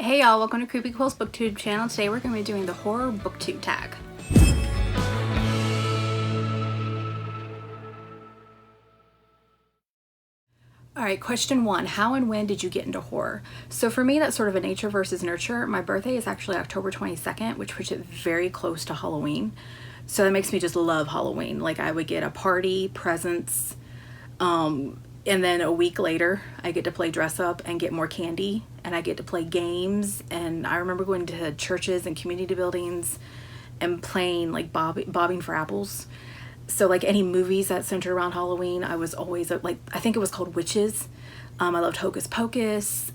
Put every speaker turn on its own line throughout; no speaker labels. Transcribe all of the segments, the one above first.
Hey y'all, welcome to Creepy Quill's Booktube channel. Today we're going to be doing the horror Booktube tag. Alright, question 1. How and when did you get into horror? So for me, that's sort of a nature versus nurture. My birthday is actually October 22nd, which puts it very close to Halloween. So that makes me just love Halloween. Like, I would get a party, presents, and then a week later, I get to play dress up and get more candy, and I get to play games. And I remember going to churches and community buildings and playing like bobbing for apples. So like any movies that center around Halloween, I was always like, I think it was called Witches. I loved Hocus Pocus.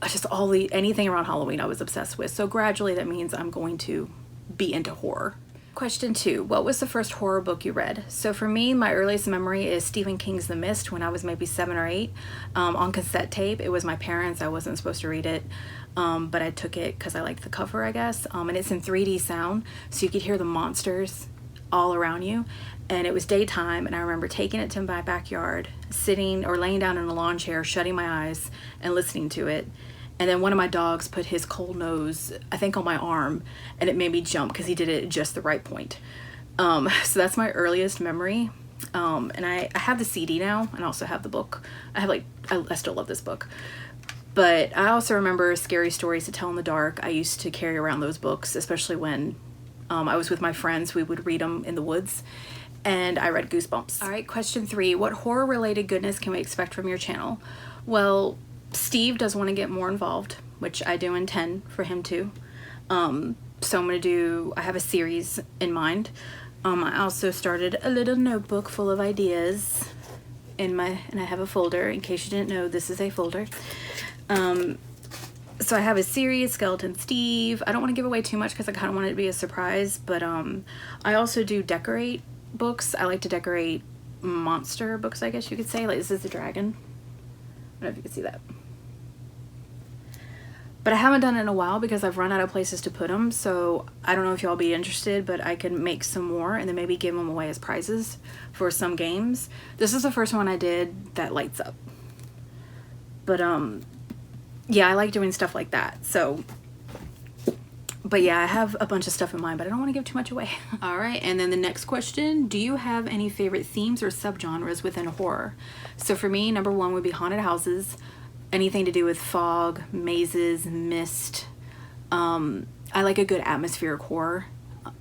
Just anything around Halloween I was obsessed with. So gradually that means I'm going to be into horror. Question 2. What was the first horror book you read? So for me, my earliest memory is Stephen King's The Mist when I was maybe 7 or 8 on cassette tape. It was my parents. I wasn't supposed to read it, but I took it because I liked the cover, I guess. And it's in 3D sound, so you could hear the monsters all around you. And it was daytime, and I remember taking it to my backyard, sitting or laying down in a lawn chair, shutting my eyes and listening to it. And then one of my dogs put his cold nose, I think, on my arm, and it made me jump because he did it at just the right point. So that's my earliest memory. And I have the CD now, and I also have the book. I still love this book. But I also remember Scary Stories to Tell in the Dark. I used to carry around those books, especially when I was with my friends. We would read them in the woods. And I read Goosebumps. All right, question 3. What horror-related goodness can we expect from your channel? Well, Steve does want to get more involved, which I do intend for him to. So I have a series in mind. I also started a little notebook full of ideas and I have a folder. In case you didn't know, this is a folder. So I have a series, Skeleton Steve. I don't want to give away too much because I kind of want it to be a surprise, but I also do decorate books. I like to decorate monster books, I guess you could say. Like, this is the dragon. I don't know if you can see that. But I haven't done it in a while because I've run out of places to put them. So I don't know if y'all be interested, but I can make some more and then maybe give them away as prizes for some games. This is the first one I did that lights up. But yeah, I like doing stuff like that. So, but yeah, I have a bunch of stuff in mind, but I don't want to give too much away. All right, and then the next question, do you have any favorite themes or subgenres within horror? So for me, number 1 would be haunted houses. Anything to do with fog, mazes, mist. I like a good atmospheric horror.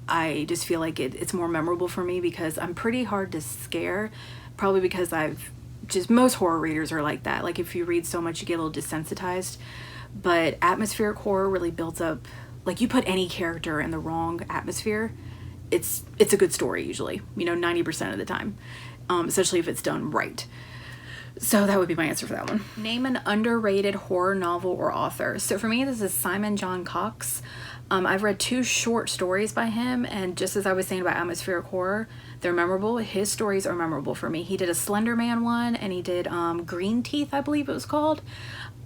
I just feel like it's more memorable for me because I'm pretty hard to scare. Probably because most horror readers are like that. Like, if you read so much, you get a little desensitized. But atmospheric horror really builds up. Like, you put any character in the wrong atmosphere, it's a good story usually. 90% of the time, especially if it's done right. So that would be my answer for that one. Name an underrated horror novel or author. So for me, this is Simon John Cox. I've read 2 short stories by him, and just as I was saying about atmospheric horror, they're memorable. His stories are memorable for me. He did a Slender Man one, and he did Green Teeth, I believe it was called.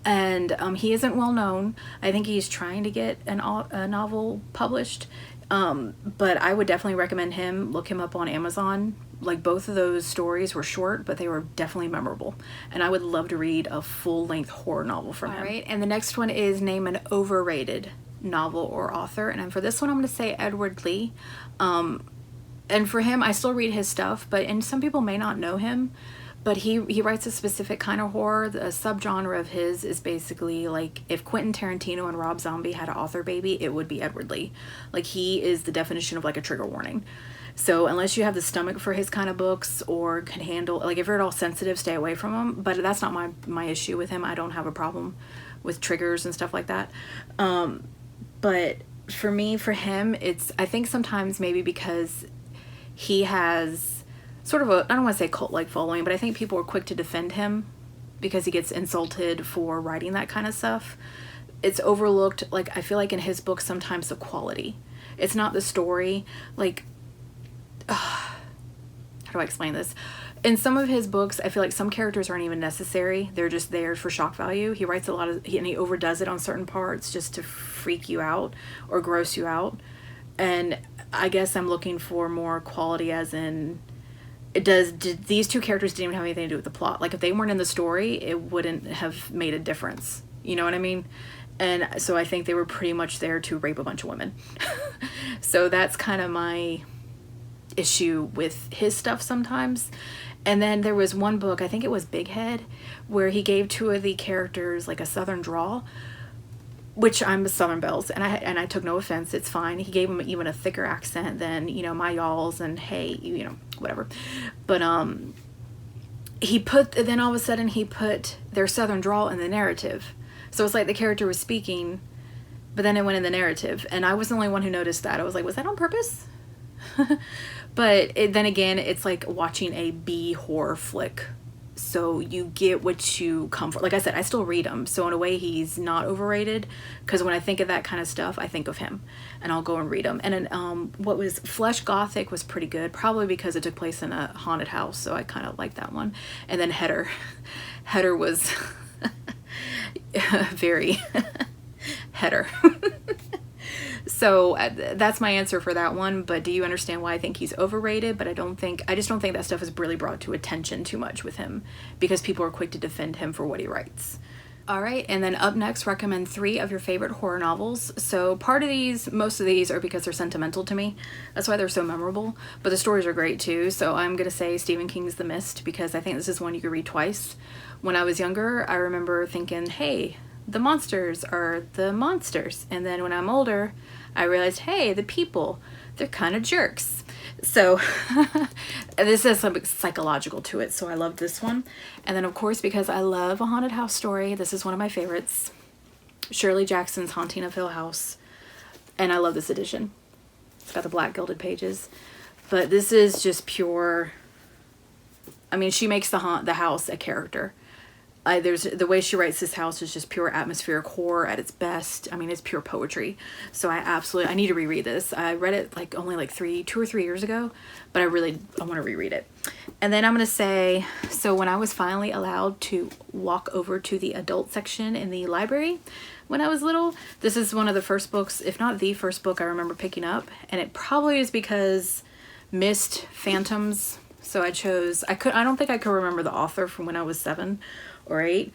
And he isn't well known. I think he's trying to get a novel published. But I would definitely recommend him. Look him up on Amazon. Like, both of those stories were short, but they were definitely memorable. And I would love to read a full-length horror novel from him. All right, and the next one is name an overrated novel or author. And for this one, I'm going to say Edward Lee. And for him, I still read his stuff, and some people may not know him, but he writes a specific kind of horror. The subgenre of his is basically like if Quentin Tarantino and Rob Zombie had an author baby, it would be Edward Lee. Like, he is the definition of like a trigger warning. So unless you have the stomach for his kind of books or can handle, like, if you're at all sensitive, stay away from him. But that's not my issue with him. I don't have a problem with triggers and stuff like that. But for him, I think sometimes maybe because he has sort of I don't want to say cult-like following, but I think people are quick to defend him because he gets insulted for writing that kind of stuff. It's overlooked. Like, I feel like in his books, sometimes the quality. It's not the story. Like, how do I explain this? In some of his books, I feel like some characters aren't even necessary. They're just there for shock value. He writes a lot and he overdoes it on certain parts just to freak you out or gross you out. And I guess I'm looking for more quality, as in, these 2 characters didn't even have anything to do with the plot. Like, if they weren't in the story, it wouldn't have made a difference. You know what I mean? And so I think they were pretty much there to rape a bunch of women. So that's kind of my issue with his stuff sometimes. And then there was one book, I think it was Big Head, where he gave two of the characters like a southern drawl, which I'm a Southern Belles, and I took no offense. It's fine. He gave them even a thicker accent than, you know, my y'alls and hey, you know, whatever. But then all of a sudden he put their southern drawl in the narrative. So it's like the character was speaking, but then it went in the narrative, and I was the only one who noticed that. I was like, was that on purpose? But then again, it's like watching a B horror flick. So you get what you come for. Like I said, I still read him. So in a way, he's not overrated. Because when I think of that kind of stuff, I think of him. And I'll go and read him. And then what was Flesh Gothic was pretty good. Probably because it took place in a haunted house. So I kind of like that one. And then Header. Header was very Header. So that's my answer for that one. But do you understand why I think he's overrated? But I just don't think that stuff is really brought to attention too much with him, because people are quick to defend him for what he writes. All right, and then up next, recommend 3 of your favorite horror novels. So most of these are because they're sentimental to me. That's why they're so memorable. But the stories are great too. So I'm gonna say Stephen King's The Mist, because I think this is one you could read twice. When I was younger, I remember thinking, hey, the monsters are the monsters. And then when I'm older, I realized, hey, the people, they're kind of jerks. So this has something psychological to it, so I love this one. And then of course, because I love a haunted house story, this is one of my favorites, Shirley Jackson's Haunting of Hill House. And I love this edition. It's got the black gilded pages. But this is just pure, I mean, she makes the house a character. The way she writes this house is just pure atmospheric horror at its best. I mean, it's pure poetry. So I need to reread this. I read it like only like 2 or 3 years ago, but I want to reread it. And then I'm going to say, so when I was finally allowed to walk over to the adult section in the library when I was little, this is one of the first books, if not the first book I remember picking up. And it probably is because Mist, Phantoms. So I don't think I could remember the author from when I was 7 or 8.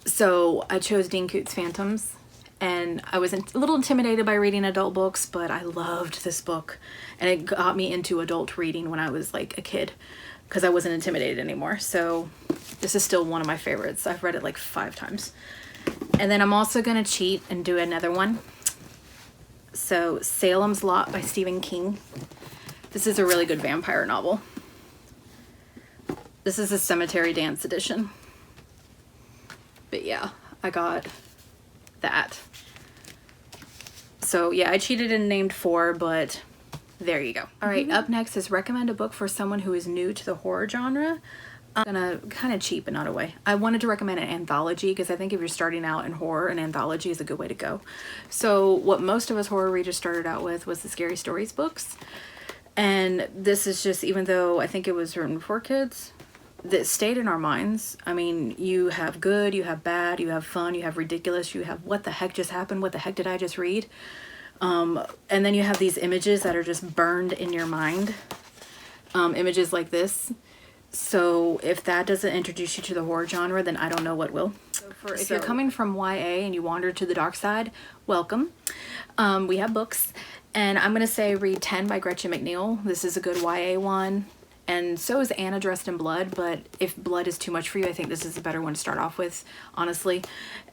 So I chose Dean Koontz Phantoms, and I was a little intimidated by reading adult books, but I loved this book, and it got me into adult reading when I was like a kid, because I wasn't intimidated anymore. So this is still one of my favorites. I've read it like 5 times. And then I'm also gonna cheat and do another one. So Salem's Lot by Stephen King. This is a really good vampire novel. This is a Cemetery Dance edition. But yeah, I got that. So yeah, I cheated and named 4, but there you go. All right, up next is recommend a book for someone who is new to the horror genre. I'm gonna kind of cheat, but not a way. I wanted to recommend an anthology, because I think if you're starting out in horror, an anthology is a good way to go. So what most of us horror readers started out with was the Scary Stories books. And this is just, even though I think it was written for kids, that stayed in our minds. I mean, you have good, you have bad, you have fun, you have ridiculous, you have what the heck just happened, what the heck did I just read? And then you have these images that are just burned in your mind. Images like this. So if that doesn't introduce you to the horror genre, then I don't know what will. If you're coming from YA and you wander to the dark side, welcome. We have books. And I'm going to say read 10 by Gretchen McNeil. This is a good YA one. And so is Anna Dressed in Blood, but if blood is too much for you, I think this is a better one to start off with, honestly.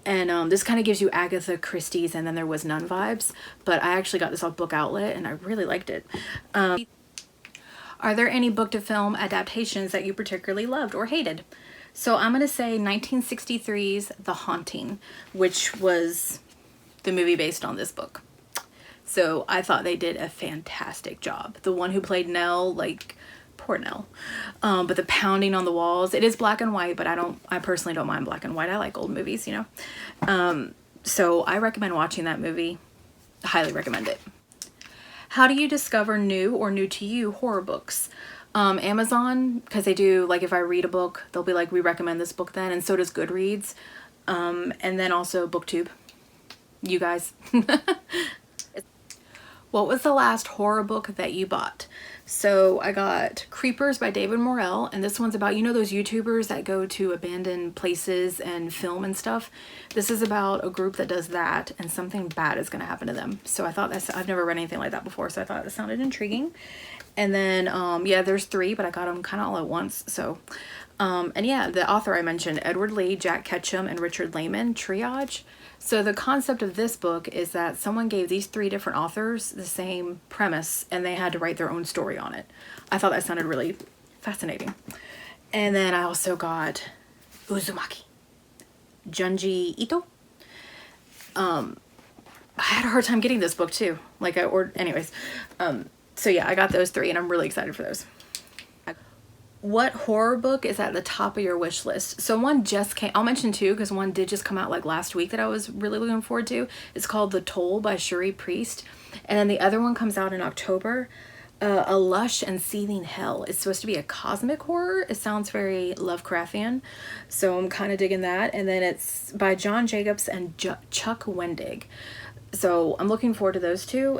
And this kind of gives you Agatha Christie's And Then There Was None vibes, but I actually got this off Book Outlet and I really liked it. Are there any book to film adaptations that you particularly loved or hated? So I'm going to say 1963's The Haunting, which was the movie based on this book. So I thought they did a fantastic job. The one who played Nell, like, poor Nell. But the pounding on the walls, it is black and white, but I personally don't mind black and white. I like old movies, you know. So I recommend watching that movie. Highly recommend it. How do you discover new or new to you horror books? Amazon, because they do, like, if I read a book, they'll be like, we recommend this book then, and so does Goodreads. And then also Booktube. You guys. What was the last horror book that you bought? So I got Creepers by David Morrell, and this one's about, you know, those YouTubers that go to abandoned places and film and stuff. This is about a group that does that, and something bad is going to happen to them. So I thought I've never read anything like that before, so I thought that sounded intriguing. And then yeah, there's 3, but I got them kind of all at once. So and yeah, the author I mentioned, Edward Lee, Jack Ketchum, and Richard Lehman, Triage. So the concept of this book is that someone gave these 3 different authors the same premise and they had to write their own story on it. I thought that sounded really fascinating. And then I also got Uzumaki, Junji Ito. I had a hard time getting this book too. Like I ordered, anyways. So yeah, I got those 3 and I'm really excited for those. What horror book is at the top of your wish list? So one just came, I'll mention 2 because one did just come out like last week that I was really looking forward to. It's called The Toll by Shuri Priest. And then the other one comes out in October, A Lush and Seething Hell. It's supposed to be a cosmic horror. It sounds very Lovecraftian, so I'm kind of digging that. And then it's by John Jacobs and Chuck Wendig. So I'm looking forward to those 2.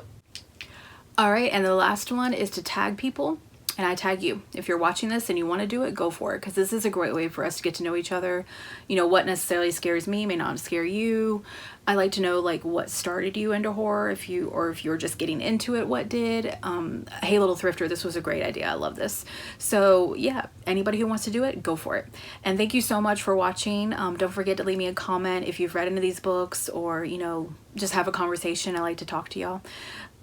All right, and the last one is to tag people. And I tag you. If you're watching this and you want to do it, go for it, because this is a great way for us to get to know each other. You know, what necessarily scares me may not scare you. I like to know like what started you into horror, if you're just getting into it, what did. Hey Little Thrifter, this was a great idea. I love this. So yeah, anybody who wants to do it, go for it. And thank you so much for watching. Don't forget to leave me a comment if you've read any of these books, or, you know, just have a conversation. I like to talk to y'all.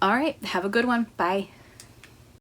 All right, have a good one. Bye.